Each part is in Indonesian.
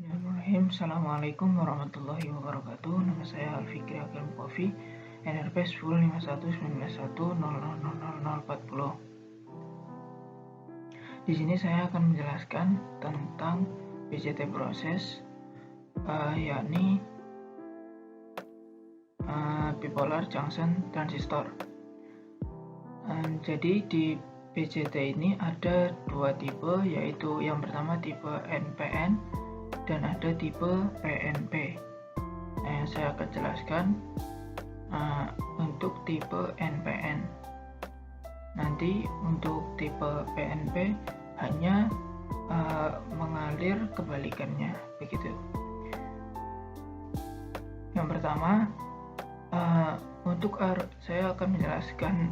Bismillahirrahmanirrahim. Assalamualaikum warahmatullahi wabarakatuh. Nama saya Alfikri Hakim Kofi, NRP 105191000040. Di sini saya akan menjelaskan tentang BJT proses, yakni bipolar junction transistor. Jadi di BJT ini ada dua tipe, yaitu yang pertama tipe NPN dan ada tipe PNP. Saya akan jelaskan untuk tipe NPN. Nanti untuk tipe PNP hanya mengalir kebalikannya, begitu. Yang pertama, saya akan menjelaskan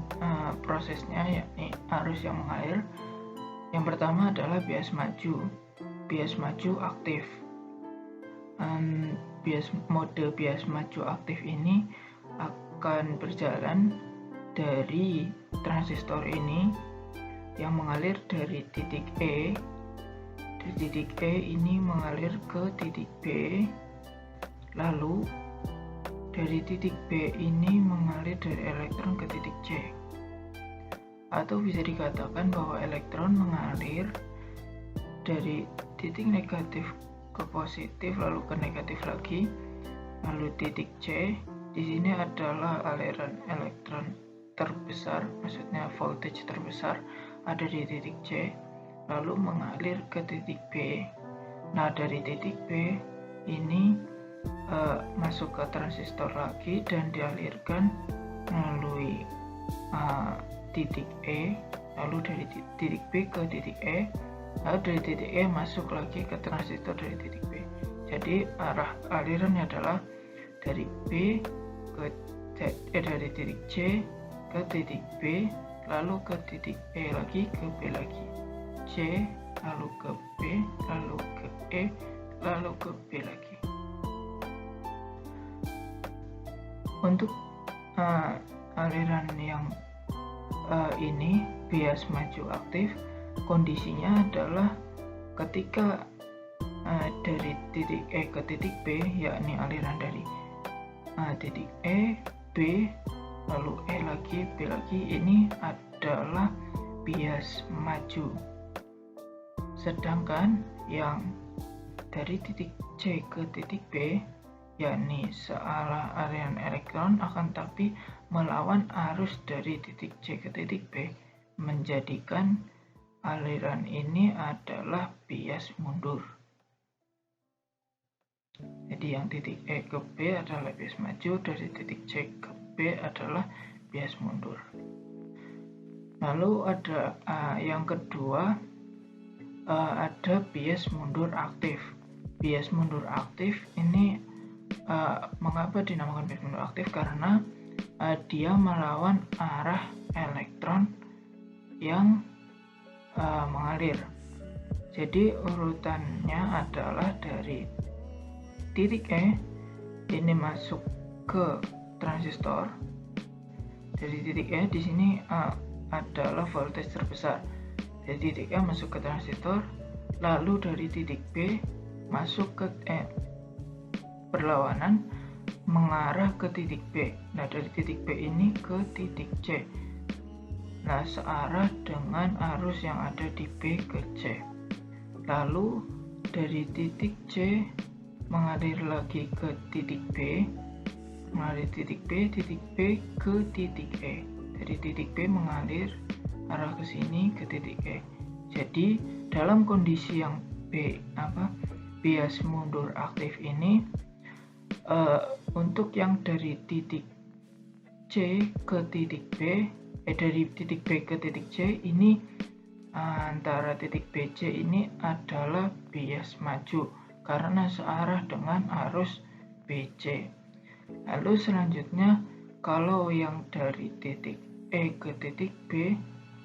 prosesnya, yakni arus yang mengalir. Yang pertama adalah bias maju aktif. Mode bias maju aktif ini akan berjalan dari transistor ini yang mengalir dari titik E. Dari titik E ini mengalir ke titik B, lalu dari titik B ini mengalir dari elektron ke titik C. Atau bisa dikatakan bahwa elektron mengalir dari titik negatif ke positif, lalu ke negatif lagi, lalu titik C. Di sini adalah aliran elektron terbesar, maksudnya voltage terbesar ada di titik C, lalu mengalir ke titik B. Nah, dari titik B ini masuk ke transistor lagi dan dialirkan melalui titik E, lalu dari titik B ke titik E, lalu dari titik E masuk lagi ke transistor dari titik B. Jadi arah alirannya adalah dari B ke dari titik C ke titik B, lalu ke titik E lagi, ke B lagi, C, lalu ke B, lalu ke E, lalu ke B lagi. Untuk aliran yang ini bias maju aktif, kondisinya adalah ketika dari titik E ke titik B, yakni aliran dari titik E, B, lalu E lagi, B lagi, ini adalah bias maju. Sedangkan yang dari titik C ke titik B, yakni searah aliran elektron, akan tapi melawan arus dari titik C ke titik B, menjadikan aliran ini adalah bias mundur. Jadi yang titik E ke B adalah bias maju, dari titik C ke B adalah bias mundur. Lalu ada yang kedua, ada bias mundur aktif. Bias mundur aktif ini mengapa dinamakan bias mundur aktif? Karena dia melawan arah elektron yang mengalir. Jadi urutannya adalah dari titik E ini masuk ke transistor. Dari titik E di sini adalah voltage terbesar. Dari titik E masuk ke transistor, lalu dari titik B masuk ke berlawanan mengarah ke titik B. Nah, dari titik B ini ke titik C. Nah, searah dengan arus yang ada di B ke C. Lalu dari titik C mengalir lagi ke titik B, mengalir titik B ke titik E. Dari titik B mengalir arah ke sini ke titik E. Jadi dalam kondisi yang bias mundur aktif ini, untuk yang dari titik C ke titik B, dari titik B ke titik C ini, antara titik BC ini adalah bias maju karena searah dengan arus BC. Lalu selanjutnya, kalau yang dari titik E ke titik B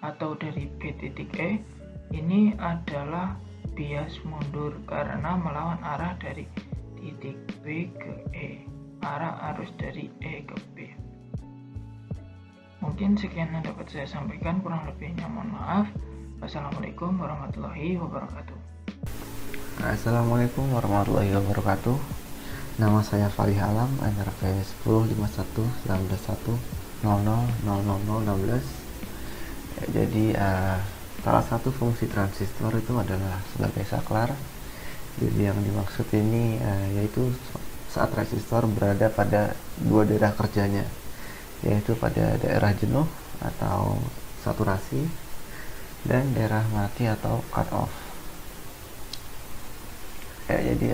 atau dari B titik E, ini adalah bias mundur karena melawan arah dari titik B ke E, arah arus dari E ke B. Mungkin sekian yang dapat saya sampaikan, kurang lebihnya mohon maaf. Wassalamualaikum warahmatullahi wabarakatuh. Assalamualaikum warahmatullahi wabarakatuh. Nama saya Fali Alam, NRP 10511910000016. Jadi salah satu fungsi transistor itu adalah sebagai saklar. Jadi yang dimaksud ini yaitu saat resistor berada pada dua daerah kerjanya, yaitu pada daerah jenuh atau saturasi dan daerah mati atau cut off. Jadi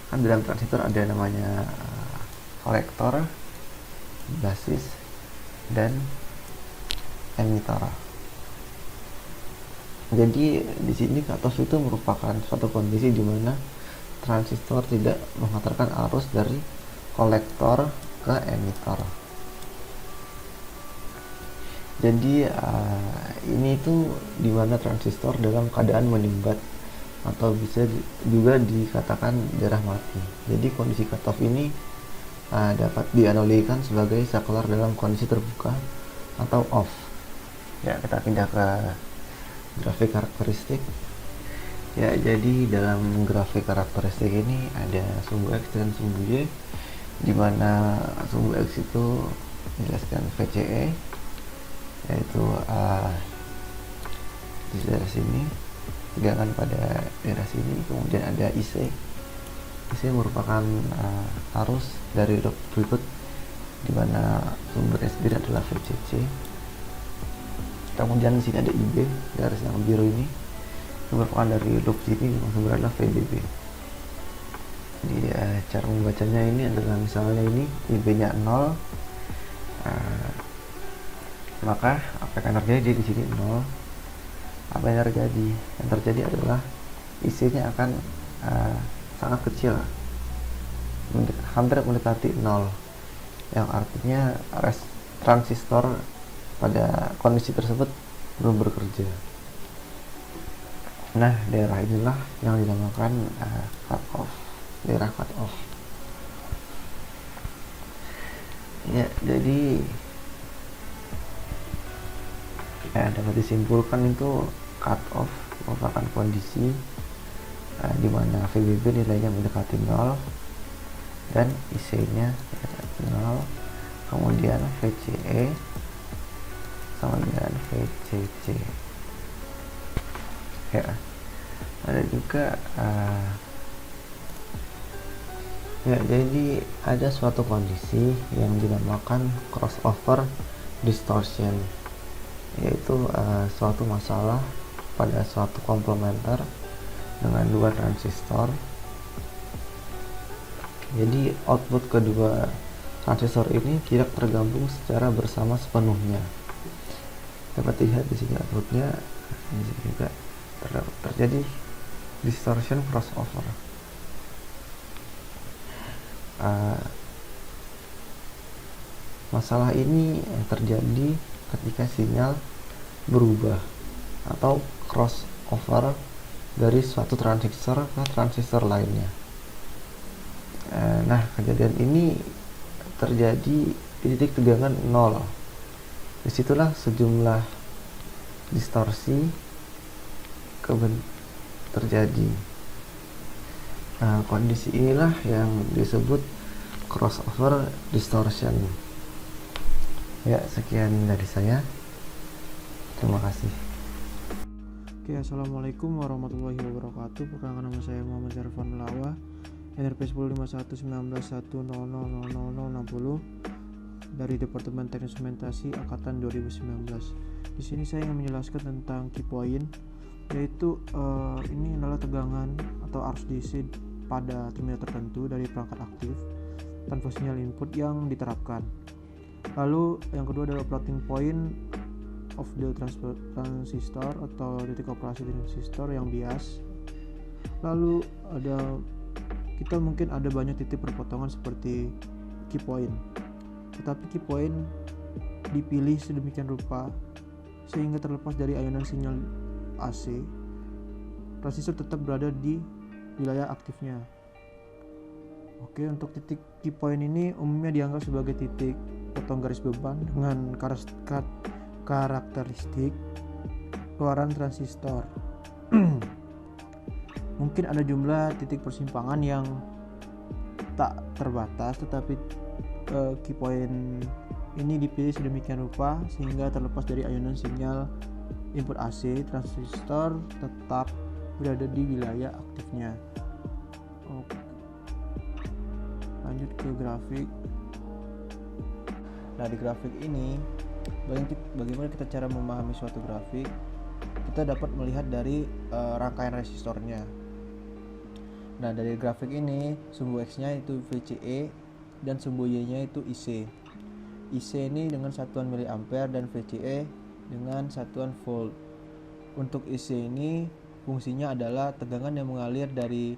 kan dalam transistor ada namanya kolektor, basis, dan emitor. Jadi di sini cut off itu merupakan suatu kondisi di mana transistor tidak mengantarkan arus dari kolektor ke emitor. Jadi ini itu di mana transistor dalam keadaan menyumbat atau bisa juga dikatakan daerah mati. Jadi kondisi cut off ini dapat dianalogikan sebagai saklar dalam kondisi terbuka atau off. Ya, kita pindah ke grafik karakteristik. Ya, jadi dalam grafik karakteristik ini ada sumbu X dan sumbu Y, di mana sumbu X itu menjelaskan VCE, yaitu di daerah sini, tegangan pada daerah sini. Kemudian ada IC. IC merupakan arus dari loop berikut, di mana sumbernya sendiri adalah VCC. Kemudian di sini ada IB, garis yang biru ini, itu merupakan dari loop sini, sumber adalah VDB. Jadi cara membacanya ini adalah misalnya ini IB-nya 0, maka apa yang akan terjadi di sini 0. Apa yang terjadi? Yang terjadi adalah IC-nya akan sangat kecil, hampir mendekati 0, yang artinya transistor pada kondisi tersebut belum bekerja. Nah, daerah inilah yang dinamakan cut off, daerah cut off. Ya, jadi dapat disimpulkan itu cut off merupakan kondisi di mana VBB nilainya mendekati 0 dan IC-nya 0, kemudian VCE sama dengan VCC. Ya, ada juga ya, jadi ada suatu kondisi yang dinamakan crossover distortion, yaitu suatu masalah pada suatu komplementer dengan dua transistor. Jadi output kedua transistor ini tidak tergabung secara bersama sepenuhnya. Dapat lihat di sini outputnya, di sini juga terjadi distortion crossover. Masalah ini terjadi ketika sinyal berubah atau crossover dari suatu transistor ke transistor lainnya. Nah, kejadian ini terjadi di titik tegangan 0. Disitulah sejumlah distorsi terjadi. Kondisi inilah yang disebut crossover distortion. Ya, sekian dari saya. Terima kasih. Oke, assalamualaikum warahmatullahi wabarakatuh. Perkenalkan, nama saya Muhammad Syarifan Melawa, NRP 105119100060 dari Departemen Teknik Instrumentasi Angkatan 2019. Di sini saya ingin menjelaskan tentang key point, yaitu ini adalah tegangan atau arus DC pada terminal tertentu dari perangkat aktif tanpa sinyal input yang diterapkan. Lalu yang kedua adalah operating point of the transistor atau titik operasi transistor yang bias. Lalu kita mungkin ada banyak titik perpotongan seperti key point, tetapi key point dipilih sedemikian rupa sehingga terlepas dari ayunan sinyal AC, transistor tetap berada di wilayah aktifnya. Oke, untuk titik key point ini umumnya dianggap sebagai titik potong garis beban dengan karakteristik keluaran transistor. Mungkin ada jumlah titik persimpangan yang tak terbatas, tetapi key point ini dipilih sedemikian rupa sehingga terlepas dari ayunan sinyal input AC, transistor tetap berada di wilayah aktifnya. Oke. Lanjut ke grafik. Nah, di grafik ini bagaimana kita cara memahami suatu grafik? Kita dapat melihat dari rangkaian resistornya. Nah, dari grafik ini sumbu X-nya itu VCE dan sumbu Y-nya itu IC. IC ini dengan satuan miliampere dan VCE dengan satuan volt. Untuk IC ini fungsinya adalah tegangan yang mengalir dari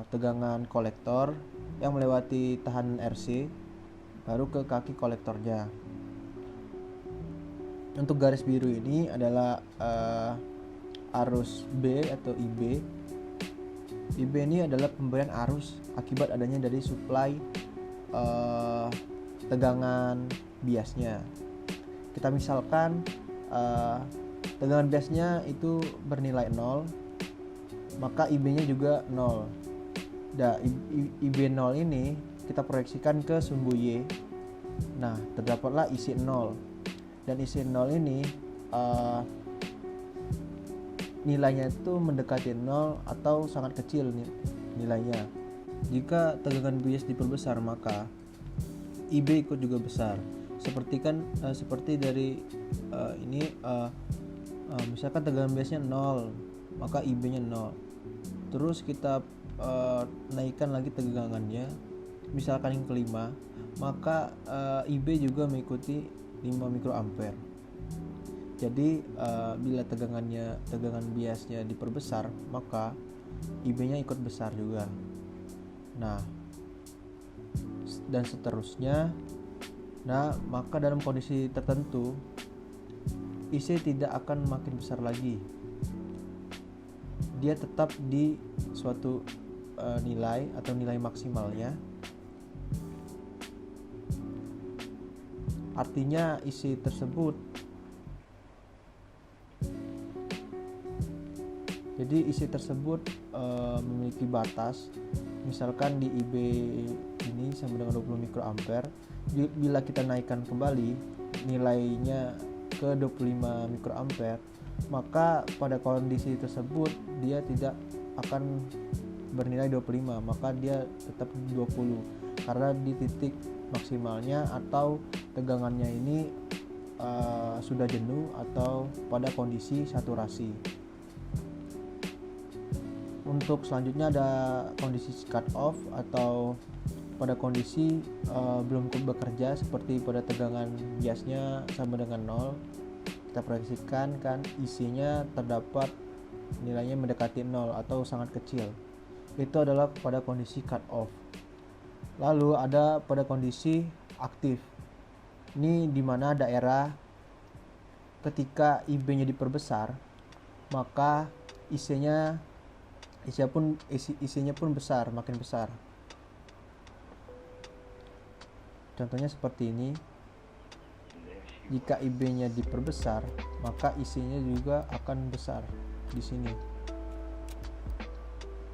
tegangan kolektor yang melewati tahanan RC baru ke kaki kolektornya. Untuk garis biru ini adalah arus B atau IB. IB ini adalah pemberian arus akibat adanya dari suplai tegangan biasnya. Kita misalkan tegangan biasnya itu bernilai 0, maka IB-nya juga 0. Nah, IB 0 ini kita proyeksikan ke sumbu Y. Nah, terdapatlah IC 0. Dan IC 0 ini nilainya itu mendekati 0 atau sangat kecil nilainya. Jika tegangan bias diperbesar, maka IB ikut juga besar. Seperti dari ini misalkan tegangan biasnya 0, maka IB-nya 0. Terus kita naikkan lagi tegangannya, misalkan yang kelima, maka IB juga mengikuti 5 mikroampere. Jadi bila tegangan biasnya diperbesar, maka IB-nya ikut besar juga. Nah, dan seterusnya. Nah, maka dalam kondisi tertentu IC tidak akan makin besar lagi. Dia tetap di suatu nilai atau nilai maksimalnya. Artinya IC tersebut memiliki batas. Misalkan di IB ini sama dengan 20 mikroampere. Bila kita naikkan kembali nilainya ke 25 mikroampere, maka pada kondisi tersebut dia tidak akan bernilai 25, maka dia tetap 20 karena di titik maksimalnya atau tegangannya ini sudah jenuh atau pada kondisi saturasi. Untuk selanjutnya ada kondisi cut off atau pada kondisi belum bekerja, seperti pada tegangan biasnya sama dengan 0. Kita proyeksikan kan isinya terdapat nilainya mendekati 0 atau sangat kecil. Itu adalah pada kondisi cut off. Lalu ada pada kondisi aktif. Ini di mana daerah ketika IB-nya diperbesar, maka isinya pun besar, makin besar. Contohnya seperti ini. Jika IB-nya diperbesar, maka isinya juga akan besar di sini.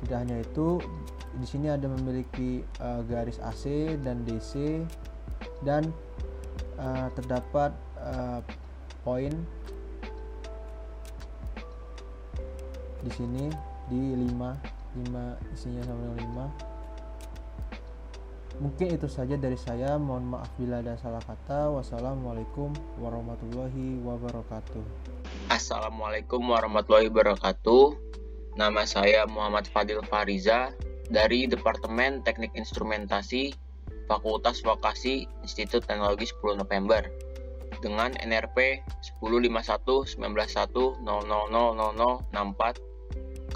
Tidak hanya itu, di sini ada memiliki garis AC dan DC dan terdapat poin di sini di 5 isinya sama dengan 5. Mungkin itu saja dari saya. Mohon maaf bila ada salah kata. Wassalamualaikum warahmatullahi wabarakatuh. Assalamualaikum warahmatullahi wabarakatuh. Nama saya Muhammad Fadil Fariza dari Departemen Teknik Instrumentasi Fakultas Vokasi Institut Teknologi 10 November dengan NRP 105119100064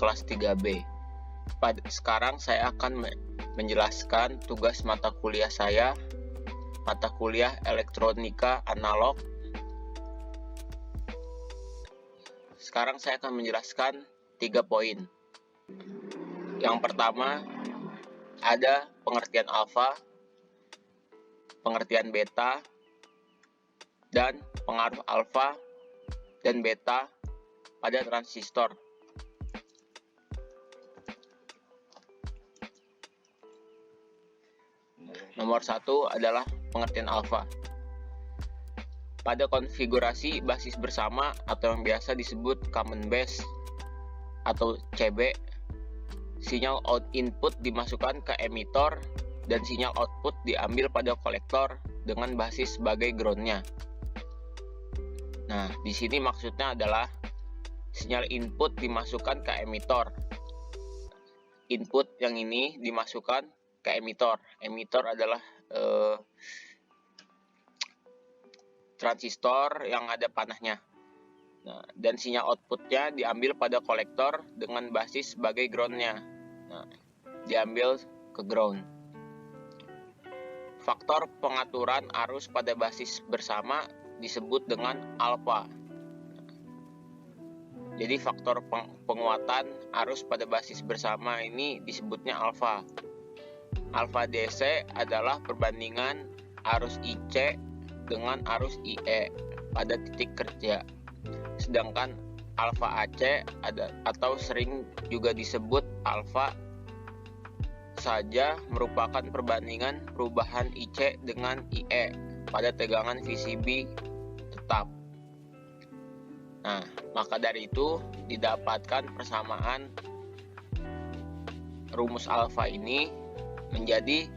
kelas 3B. Sekarang saya akan menjelaskan tugas mata kuliah saya, mata kuliah Elektronika Analog. Sekarang saya akan menjelaskan 3 poin. Yang pertama, ada pengertian alfa, pengertian beta, dan pengaruh alfa dan beta pada transistor. Nomor 1 adalah pengertian alfa. Pada konfigurasi basis bersama atau yang biasa disebut common base atau CB, sinyal input dimasukkan ke emitor dan sinyal output diambil pada kolektor dengan basis sebagai groundnya. Nah, di sini maksudnya adalah sinyal input dimasukkan ke emitor. Input yang ini dimasukkan ke emitor. Emitor adalah transistor yang ada panahnya. Nah, dan sinyal outputnya diambil pada kolektor dengan basis sebagai groundnya. Nah, diambil ke ground. Faktor pengaturan arus pada basis bersama disebut dengan alfa. Jadi faktor penguatan arus pada basis bersama ini disebutnya alfa. Alfa DC adalah perbandingan arus IC dengan arus IE pada titik kerja. Sedangkan alfa AC atau sering juga disebut alfa saja merupakan perbandingan perubahan IC dengan IE pada tegangan VCB tetap. Nah, maka dari itu didapatkan persamaan rumus alfa ini menjadi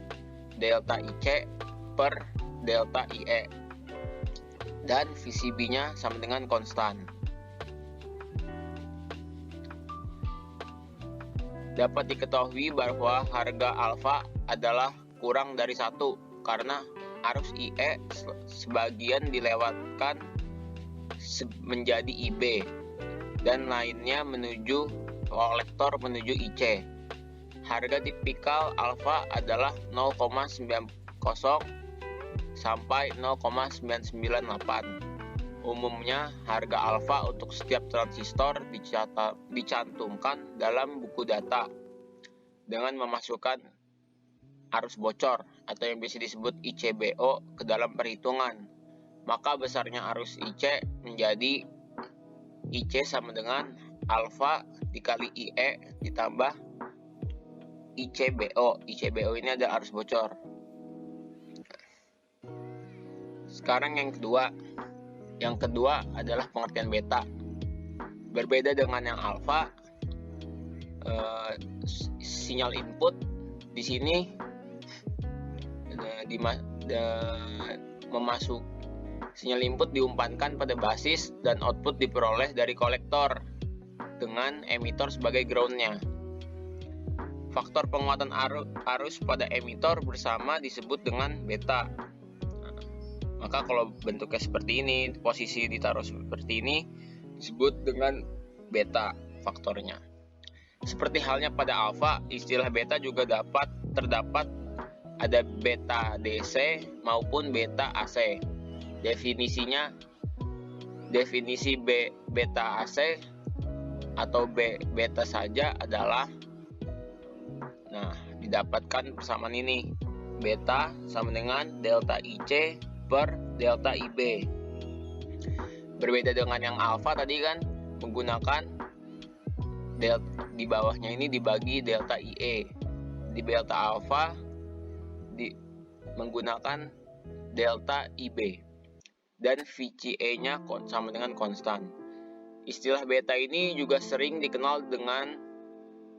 delta IC per delta IE dan VCB-nya sama dengan konstan. Dapat diketahui bahwa harga alfa adalah kurang dari 1 karena arus IE sebagian dilewatkan menjadi IB dan lainnya menuju kolektor menuju IC. Harga tipikal alfa adalah 0,90 sampai 0,998. Umumnya harga alfa untuk setiap transistor dicantumkan dalam buku data dengan memasukkan arus bocor atau yang biasa disebut ICBO ke dalam perhitungan. Maka besarnya arus IC menjadi IC sama dengan alfa dikali IE ditambah ICBO. ICBO ini ada arus bocor. Sekarang yang kedua. Yang kedua adalah pengertian beta. Berbeda dengan yang alfa, sinyal input di sini sinyal input diumpankan pada basis dan output diperoleh dari kolektor dengan emitor sebagai groundnya. Faktor penguatan arus pada emitor bersama disebut dengan beta. Maka kalau bentuknya seperti ini, posisi ditaruh seperti ini, disebut dengan beta faktornya. Seperti halnya pada alfa, istilah beta juga terdapat ada beta DC maupun beta AC. Definisi beta AC atau beta saja adalah, didapatkan persamaan ini. Beta sama dengan delta IC per delta IB. Berbeda dengan yang alfa tadi kan menggunakan di bawahnya ini dibagi delta IE. Di delta alfa menggunakan delta IB dan VCE-nya sama dengan konstan. Istilah beta ini juga sering dikenal dengan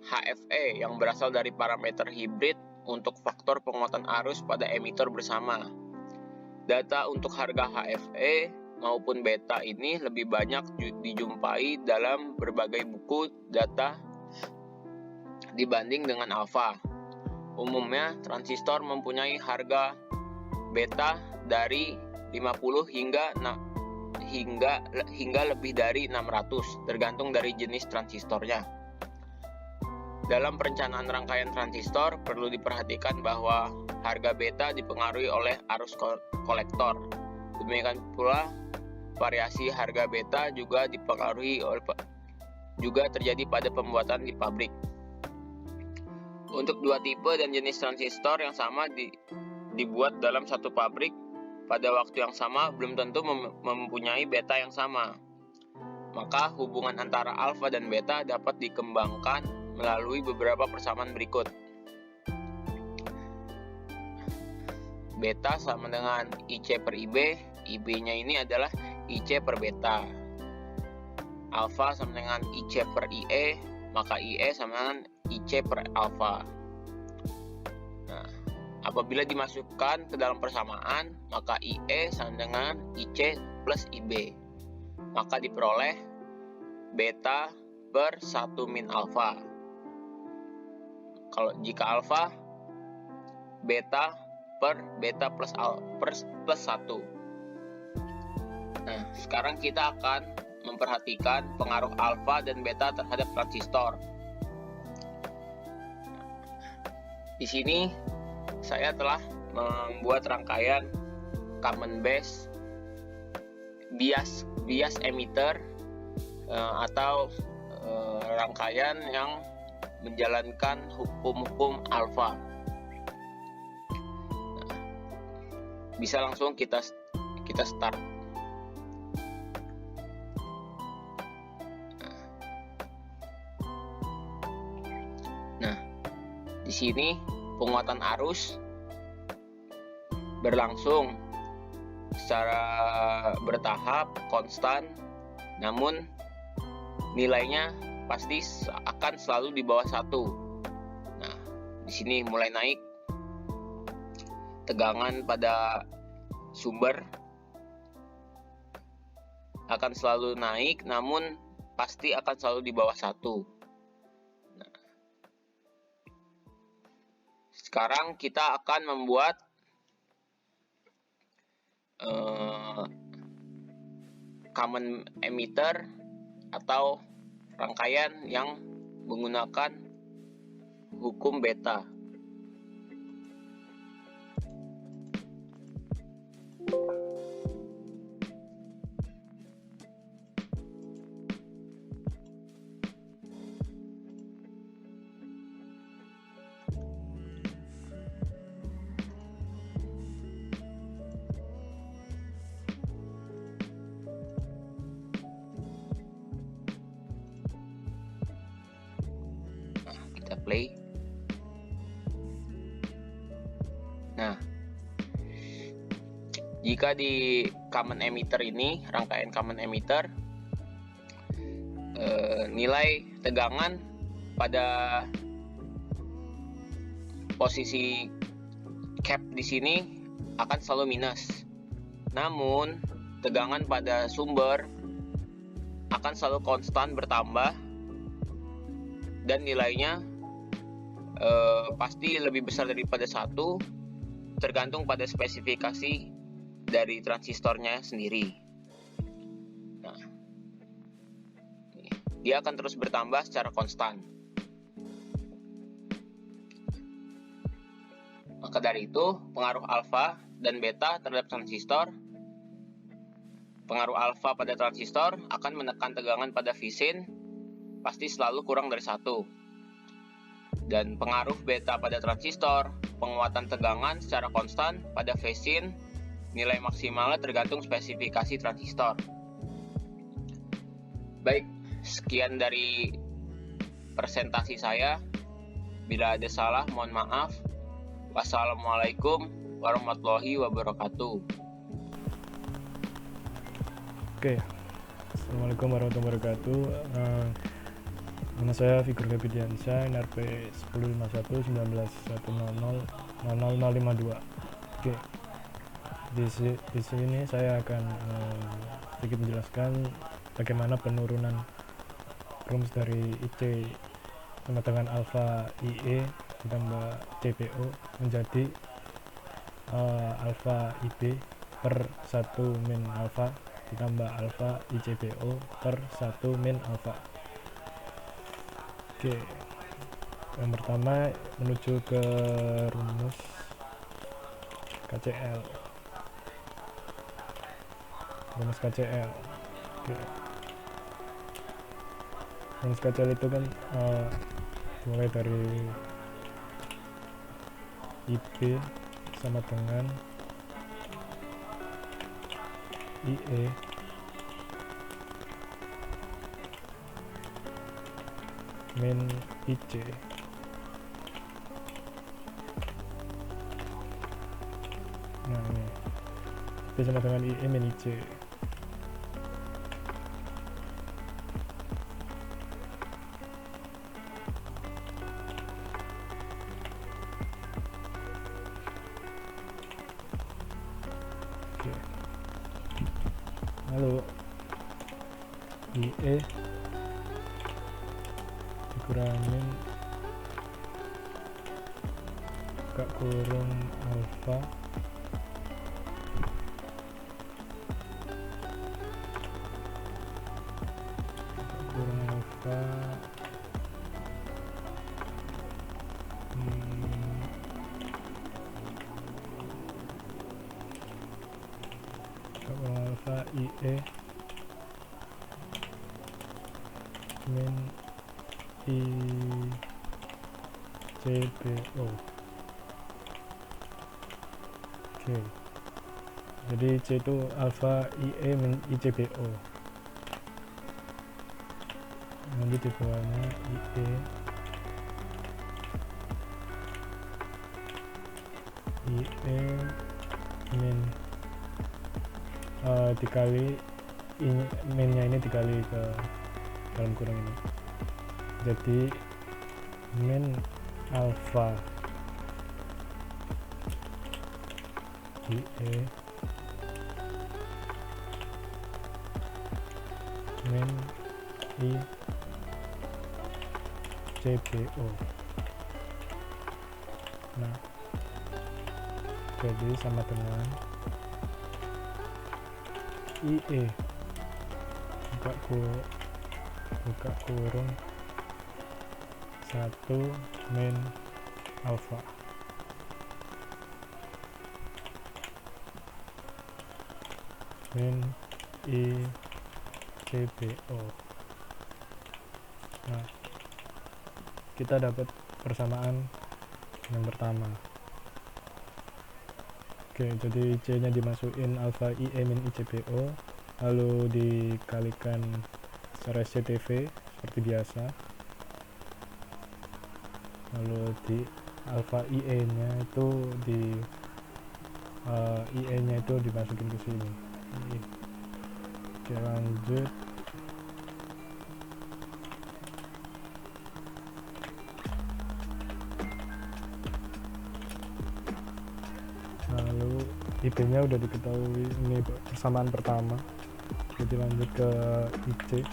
HFE yang berasal dari parameter hibrid untuk faktor penguatan arus pada emitor bersama. Data untuk harga HFE maupun beta ini lebih banyak dijumpai dalam berbagai buku data dibanding dengan alfa. Umumnya, transistor mempunyai harga beta dari 50 hingga lebih dari 600, tergantung dari jenis transistornya. Dalam perencanaan rangkaian transistor, perlu diperhatikan bahwa harga beta dipengaruhi oleh arus kolektor. Demikian pula, variasi harga beta juga terjadi pada pembuatan di pabrik. Untuk dua tipe dan jenis transistor yang sama dibuat dalam satu pabrik pada waktu yang sama belum tentu mempunyai beta yang sama. Maka hubungan antara alfa dan beta dapat dikembangkan melalui beberapa persamaan berikut. beta sama dengan IC per IB, IB-nya ini adalah IC per beta. Alfa sama dengan IC per IE, maka IE sama dengan IC per alfa. Nah, apabila dimasukkan ke dalam persamaan, maka IE sama dengan IC plus IB. Maka diperoleh beta per 1 min alfa. Kalau jika alfa, beta per beta plus 1. Nah, sekarang kita akan memperhatikan pengaruh alfa dan beta terhadap transistor. Di sini saya telah membuat rangkaian common base bias emitter atau rangkaian yang menjalankan hukum-hukum alfa. Nah, bisa langsung kita start. Nah, di sini penguatan arus berlangsung secara bertahap, konstan, namun nilainya pasti akan selalu di bawah 1. Nah, di sini mulai naik tegangan pada sumber akan selalu naik, namun pasti akan selalu di bawah 1. Nah, sekarang kita akan membuat common emitter atau rangkaian yang menggunakan hukum beta. Play. Nah, jika di common emitter ini, rangkaian common emitter, nilai tegangan pada posisi cap di sini akan selalu minus. Namun, tegangan pada sumber akan selalu konstan bertambah dan nilainya pasti lebih besar daripada 1, tergantung pada spesifikasi dari transistornya sendiri. Nah, dia akan terus bertambah secara konstan. Maka dari itu, pengaruh alfa dan beta terhadap transistor, pengaruh alfa pada transistor akan menekan tegangan pada Vsin pasti selalu kurang dari 1. Dan pengaruh beta pada transistor, penguatan tegangan secara konstan pada Vsin, nilai maksimalnya tergantung spesifikasi transistor. Baik, sekian dari presentasi saya. Bila ada salah, mohon maaf. Wassalamualaikum warahmatullahi wabarakatuh. Oke, Assalamualaikum warahmatullahi wabarakatuh. Nama saya Figur Gabidiansyah, NRP 10511910000552. Oke, di sini saya akan sedikit menjelaskan bagaimana penurunan rumus dari IC sama dengan alfa IE ditambah CPO menjadi alfa IB per 1 min alfa ditambah alfa ICPO per 1 min alfa. Oke, yang pertama menuju ke rumus KCL. Oke. Rumus KCL itu kan mulai dari IB sama dengan IE min IC. ICP sama dengan IE min IC. Oke. Lalu IE dikurangin buka kurung alfa kurung alfa kurung alfa IE min ICPO. Oke, jadi C itu alfa IE min ICPO. Nanti di bawahnya IE min dikali minnya ini dikali ke dalam kurung ini, jadi min alfa IE min ICPO. Nah, jadi sama dengan IE buka kurung 1 min alfa min ICPO. Nah, kita dapat persamaan yang pertama. Oke, jadi C nya dimasukin alfa IE min ICPO, lalu dikalikan secara SCTV seperti biasa, lalu di alfa IE nya itu IE nya itu dimasukin ke sini. Oke, lanjut. Lalu IP nya udah diketahui, ini persamaan pertama, jadi lanjut ke IC.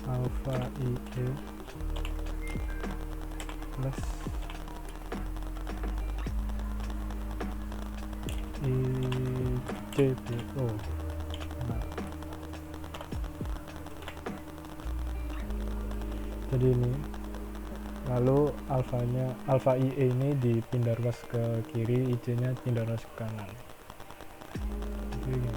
Alfa IE plus ICPO. Nah, jadi ini, lalu alfa IE ini dipindah ruas ke kiri, IC nya pindah ruas ke kanan. Jadi ini.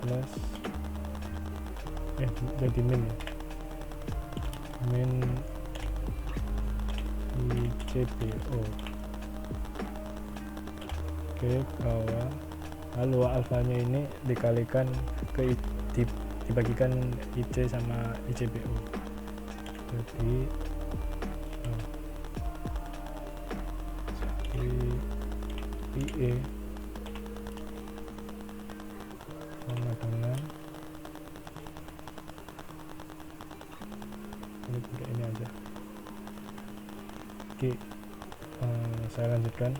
Plus jadi min ICPO. Oke, bawah, lalu alfanya ini dikalikan dibagikan IC sama ICPO, jadi IE sama dengan ini aja. Oke, saya lanjutkan.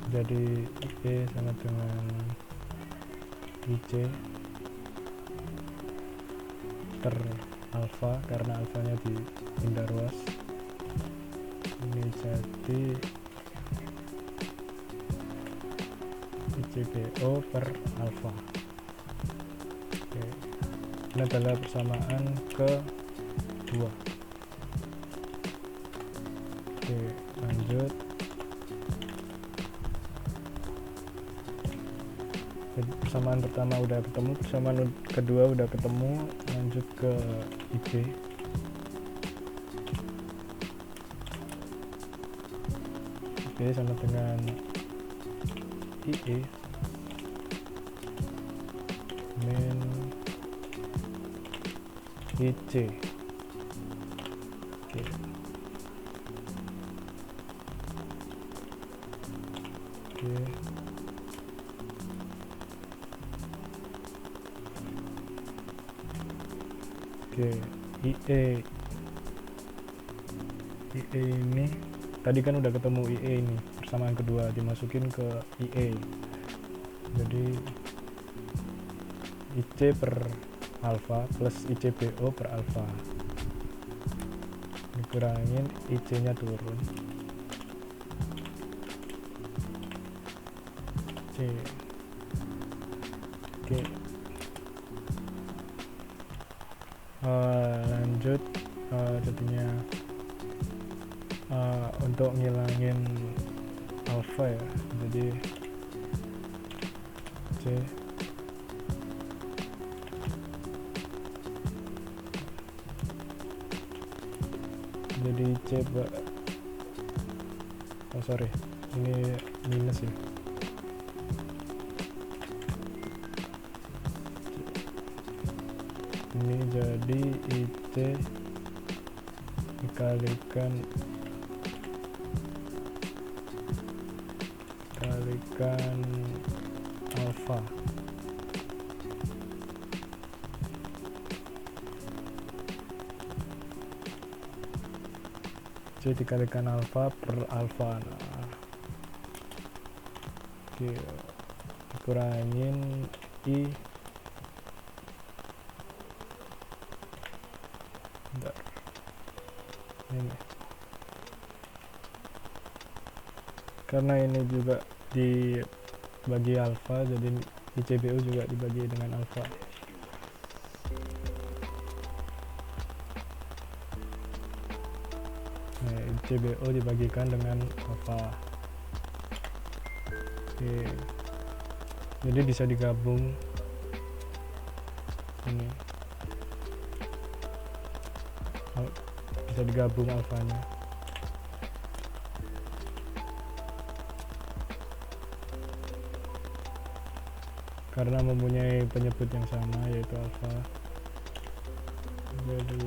Jadi IE sama dengan IC per alfa, karena alfanya dipindah ruas. Ini jadi ICPO per alfa. Oke, ini adalah persamaan kedua. Oke, lanjut. persamaan pertama udah ketemu, persamaan kedua udah ketemu, lanjut ke IP. IP sama dengan IE min IC. Oke. Oke. Oke, IE ini tadi kan udah ketemu IE ini, persamaan kedua dimasukin ke IE. Jadi IC per alfa plus ICBO per alfa dikurangin IC nya turun, C. Oke. Lanjut jadinya untuk ngilangin alfa ya, jadi C jadi C sorry, ini minus ya. Ini jadi IC dikalikan alfa. C dikalikan alfa per alfa. Nah, oke, dikurangin I. Bentar. Ini karena ini juga dibagi alfa, jadi ICBO juga dibagi dengan alfa. Nah, ICBO dibagikan dengan alfa. Oke, jadi bisa digabung ini, bisa digabung alfanya. Karena mempunyai penyebut yang sama, yaitu alfa. Jadi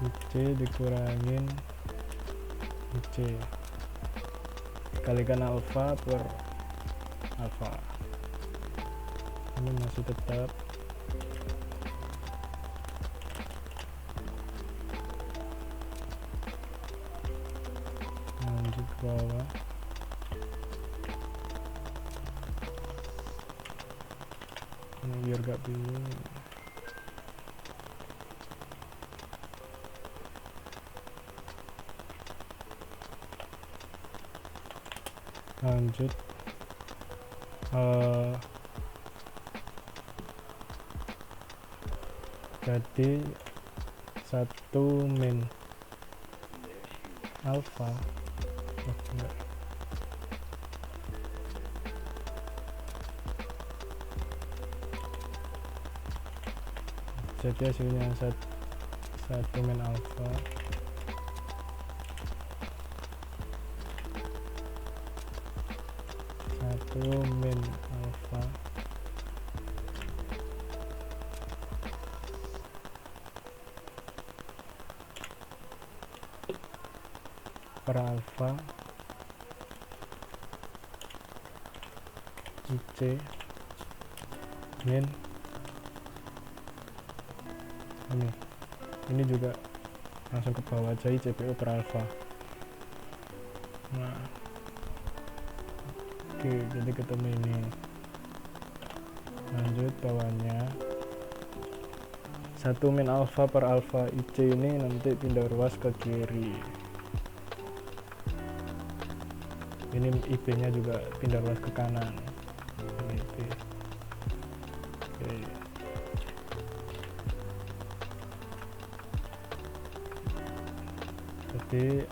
IC dikurangin IC dikalikan alfa per alfa. Ini masih tetap lanjut ke bawah. Ini biar gak bingung. Lanjut jadi 1 min alfa. Enggak. Jadi hasilnya 1 min alfa min alfa per alfa IC min ini juga langsung ke bawah aja ICBO per alfa. Nah, oke, jadi ketemu ini. Lanjut bawahnya 1 min alfa per alfa IC ini nanti pindah ruas ke kiri. Ini IB nya juga pindah ruas ke kanan. Ini IB. Oke. Jadi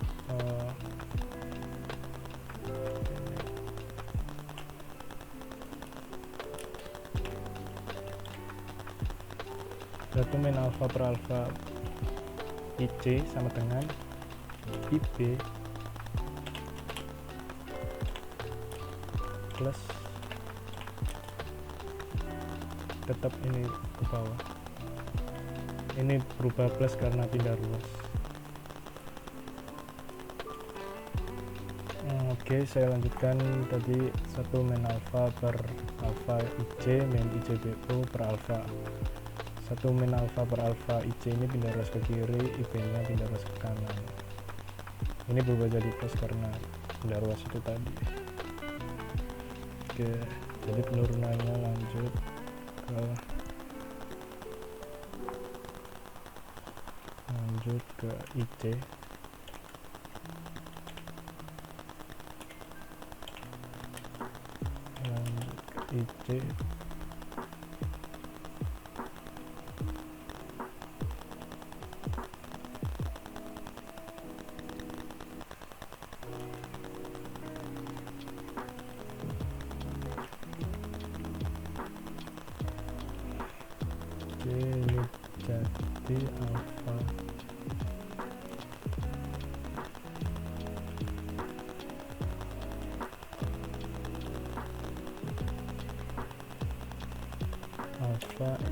1 min alfa per alfa IC sama dengan IB plus, tetap ini ke bawah, ini berubah plus karena pindah ruas. Oke, saya lanjutkan tadi 1 min alfa per alfa IC min ICBO per alfa. 1 min alfa per alfa IC ini pindah ruas ke kiri, IB nya pindah ruas ke kanan. Ini berubah jadi plus karena pindah ruas itu tadi. Oke, jadi penurunannya lanjut ke IC. Lanjut ke IC. Ini jadi alfa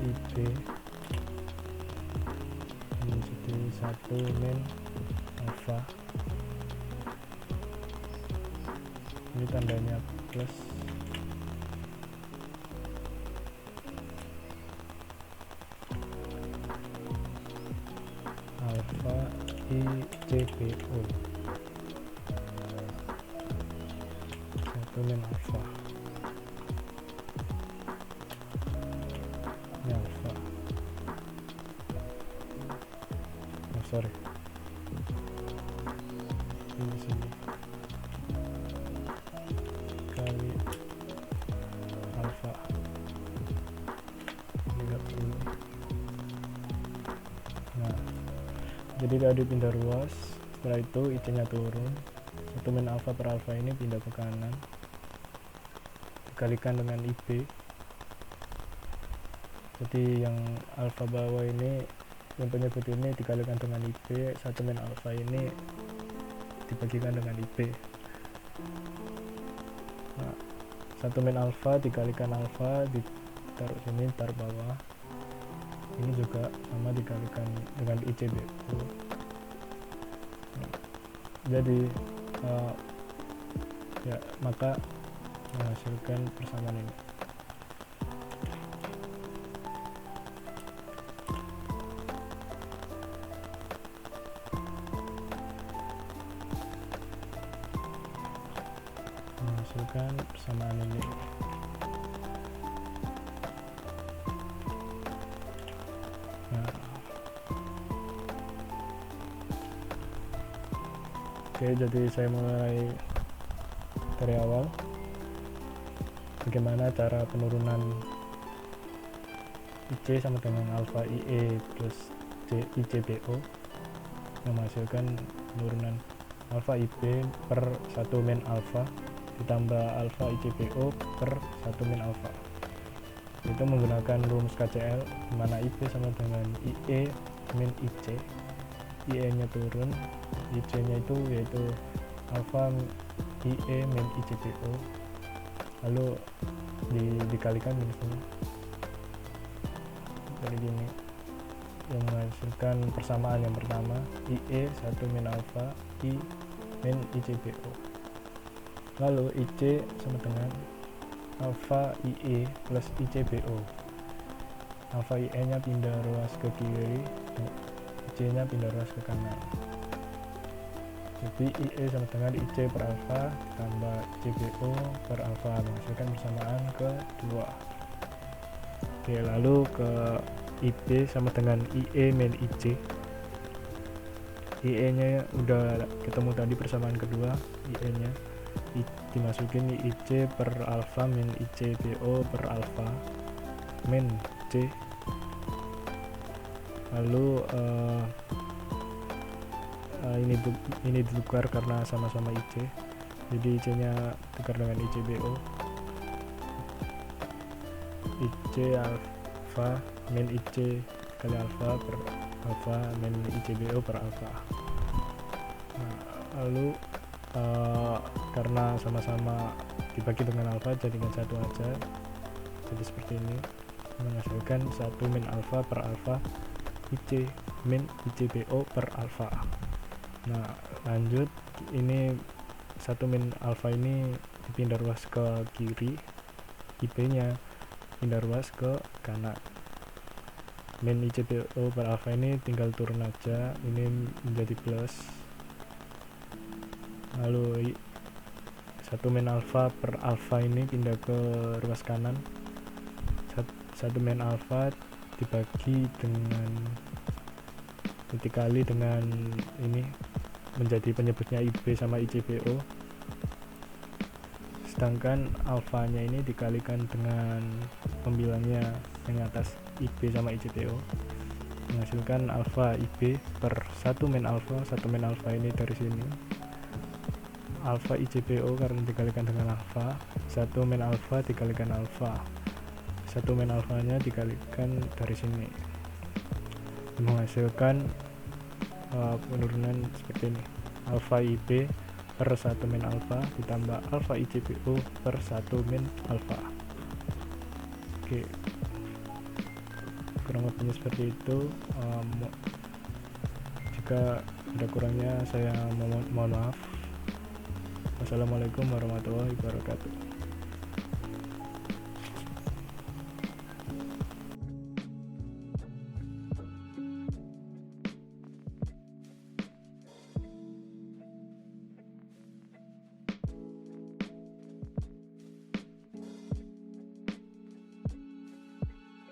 IB ini jadi 1 min alfa, ini tandanya plus, alfa ICBO 1 min alfa, ini alfa, sorry ini sini kali alfa, ini nggak perlu. Nah, jadi tadi pindah ruas, setelah itu IC nya turun, 1 min alfa per alfa ini pindah ke kanan, dikalikan dengan IB. Jadi yang alfa bawah ini, yang penyebut ini dikalikan dengan IB, 1 min alfa ini dibagikan dengan IB. Nah, 1 min alfa dikalikan alfa, ditaruh sini, taruh bawah. Ini juga sama dikalikan dengan ICBO. Jadi ya, maka menghasilkan persamaan ini. Menghasilkan persamaan ini. Nah, oke, jadi saya mulai dari awal. Bagaimana cara penurunan IC sama dengan alfa IE plus ICBO yang menghasilkan penurunan alfa IB per 1 min alfa ditambah alfa ICBO per 1 min alfa. Itu menggunakan rumus KCL di mana IB sama dengan IE min IC. IE nya turun, IC nya itu yaitu alfa IE min ICBO, lalu dikalikan di sini dari gini, yang menghasilkan persamaan yang pertama IE 1 min alfa I min ICBO, lalu IC sama dengan alfa IE plus ICBO. Alfa IE nya pindah ruas ke kiri, IC nya pindah ruas ke kanan. Jadi IE sama dengan IC per alfa tambah ICBO per alfa menghasilkan persamaan kedua. Oke, lalu ke IB sama dengan IE min IC. IE nya udah ketemu tadi persamaan kedua, IE nya dimasukin IC per alfa min ICBO per alfa min C. Lalu ini ditukar karena sama-sama IC, jadi IC nya tukar dengan ICBO, IC alfa min IC kali alfa per alfa min ICBO per alfa. Nah, lalu karena sama-sama dibagi dengan alfa jadikan satu aja, jadi seperti ini, menghasilkan 1 min alfa per alfa IC min ICBO per alfa. Nah lanjut, ini 1 min alfa ini dipindah ruas ke kiri, IP nya pindah ruas ke kanan. Min ICBO per alfa ini tinggal turun aja, ini menjadi plus. Lalu 1 min alfa per alfa ini pindah ke ruas kanan. 1 min alfa dibagi dengan dikali dengan ini menjadi penyebutnya IB sama ICBO, sedangkan alfanya ini dikalikan dengan pembilangnya yang atas IB sama ICBO, menghasilkan alfa IB per 1 min alfa. 1 min alfa ini dari sini, alfa ICBO karena dikalikan dengan alfa, 1 min alfa dikalikan alfa, 1 min alfanya dikalikan dari sini, menghasilkan penurunan seperti ini, alfa IB per 1 min alfa ditambah alfa ICBO per 1 min alfa. Oke, kurang lebihnya seperti itu. Jika ada kurangnya saya mohon maaf. Wassalamualaikum warahmatullahi wabarakatuh.